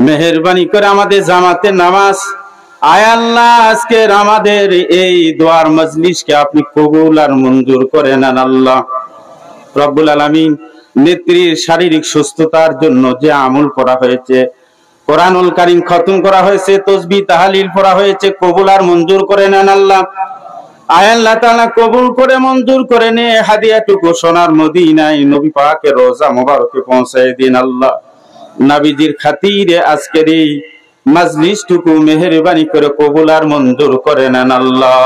মেহেরবানি করে আমাদের জামাতের নামাজ আয় আল্লাহ আজকের আমাদের এই দোয়ার মজলিসকে আপনি কবুল আর মঞ্জুর করে নেন আল্লাহ রব্বুল আলামিন। নেত্রীর শারীরিক সুস্থতার জন্য যে আমল করা হয়েছে, কোরআনুল কারীম খতম করা হয়েছে, তাসবিহ তাহলিল পড়া হয়েছে, কবুল আর মঞ্জুর করে নেন আল্লাহ। আয় আল্লাহ তাআলা কবুল করে মঞ্জুর করে নে হাদিয়াটুকু সোনার মদিনায় নবী পাকের রওজা মোবারকে পৌঁছায় দিন আল্লাহ। নবীজির খাতিরে আজকের এই মাজলিসটুকু মেহেরবানি করে কবুল আর মঞ্জুর করে নেন আল্লাহ।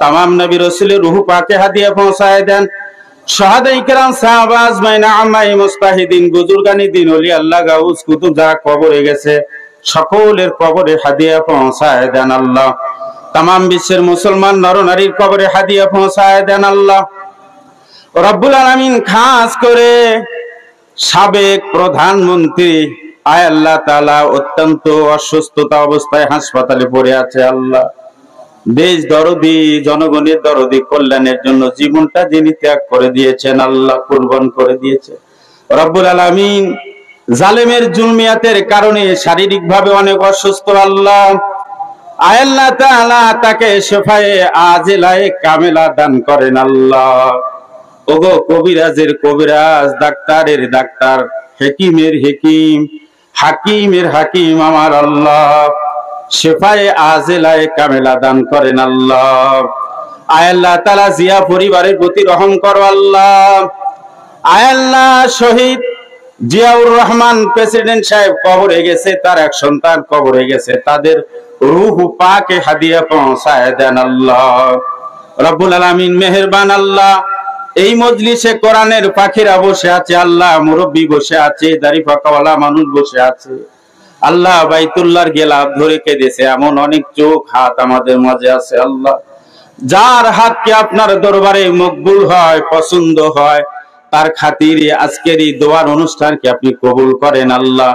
তামাম নবী রাসূলের রূহ পাকে হাদিয়া পৌঁছায় দেন। শাহাদায়ে কিরাম সাহাবা আজমাইন আম্মাই মুস্তাহিদিন বুজুর্গানি দিন ওলি আল্লাহ গাউস কুতুব যারা কবরে গেছে সকলের কবরে হাদিয়া পৌঁছায় দেন আল্লাহ। তামাম বিশ্বের মুসলমান নরনারীর কবরে হাদিয়া পৌঁছায় দেন আল্লাহ রব্বুল আলামিন। খাস করে সাবেক প্রধানমন্ত্রী আয় আল্লাহ তাআলা অত্যন্ত অসুস্থতা অবস্থায় হাসপাতালে পড়ে আছে আল্লাহ। দেশ দরদি জনগণের দরদি কল্যাণের জন্য জীবনটা যিনি ত্যাগ করে দিয়েছেন আল্লাহ, কুরবান করে দিয়েছে রব্বুল আলামিন। জালেমের জুলমিয়াতের কারণে শারীরিক ভাবে অনেক অসুস্থ আল্লাহ। আয় আল্লাহ তাআলা তাকে শিফায়ে আজিলায়ে কামেলা দান করেন আল্লাহ। ওগো কবিরাজের কবিরাজ, ডাক্তারের ডাক্তার, হাকিমের হাকিম, হাকিমের হাকিম আমার আল্লাহ শিফায়ে আজিলায়ে কামেলা দান করেন আল্লাহ। আয় আল্লাহ তাআলা জিয়া পরিবারের প্রতি রহম করো আল্লাহ। আয় আল্লাহ শহীদ জিয়াউর রহমান প্রেসিডেন্ট সাহেব কবরে গেছে, তার এক সন্তান কবরে গেছে, তাদের রূহ পাকে হাদিয়া পৌঁছায় দেন আল্লাহ রব্বুল আলামিন। মেহেরবান আল্লাহ, এই মজলিসে কোরআনের পাখিরা বসে আছে আল্লাহ, মুরব্বী বসে আছে, দাড়ি পাকাওয়ালা মানুষ বসে আছে আল্লাহ। বাইতুল্লাহর গেলাপ ধরে কেঁদেছে এমন অনেক চোখ হাত আমাদের মাঝে আছে আল্লাহ। যার হাতকে আপনার দরবারে মকবুল হয়, পছন্দ হয়, তার খাতিরে আজকের এই দোয়ার অনুষ্ঠানকে আপনি কবুল করেন আল্লাহ।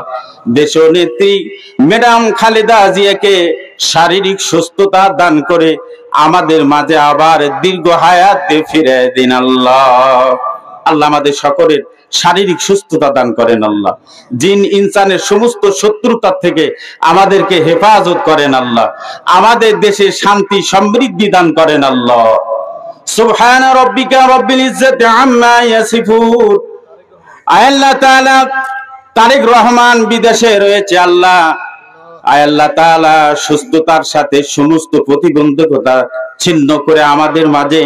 দেশনেত্রী ম্যাডাম খালেদা জিয়াকে শারীরিক সুস্থতা দান করে আমাদের মাঝে আবার দীর্ঘ হায়াত দিয়ে ফিরে দিন আল্লাহ। আল্লাহ আমাদের সকলের শারীরিক সুস্থতা দান করেন আল্লাহ। জিন ইনসানের সমস্ত শত্রুতা থেকে আমাদেরকে হেফাজত করেন আল্লাহ। আমাদের দেশে শান্তি সমৃদ্ধি দান করেন আল্লাহ। সুবহান রাব্বিকা রাব্বিল ইজ্জাতি আম্মা ইয়াসিফুন। আল্লাহ তাআলা তারেক রহমান বিদেশে রয়েছে আল্লাহ। আল্লাহ তাআলা সুস্থতার সাথে সমস্ত প্রতিবন্ধকতা ছিন্ন করে আমাদের মাঝে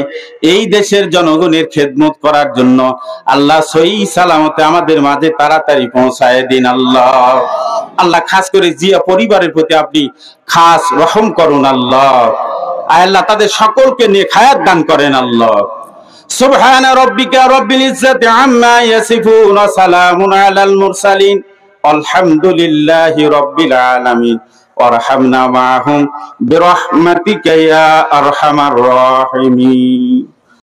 এই দেশের জনগণের খেদমত করার জন্য আল্লাহ সহি সালামতে আমাদের মাঝে তাড়াতাড়ি পৌঁছায় দিন আল্লাহ। আল্লাহ খাস করে জিয়া পরিবারের প্রতি আপনি খাস রহম করুন আল্লাহ। আল্লাহ তাদের সকলকে নেক হায়াত দান করেন আল্লাহ। সুবহান রাব্বিকা রাব্বিল ইজ্জাতি আম্মা ইয়াসিফুন ওয়া সালামুন আলাল মুরসালিন আলহামদুলিল্লাহি রাব্বিল আলামিন। ওয়ারহামনা মাআহুম বিরহমাতিকা ইয়া আরহামার রাহিমিন।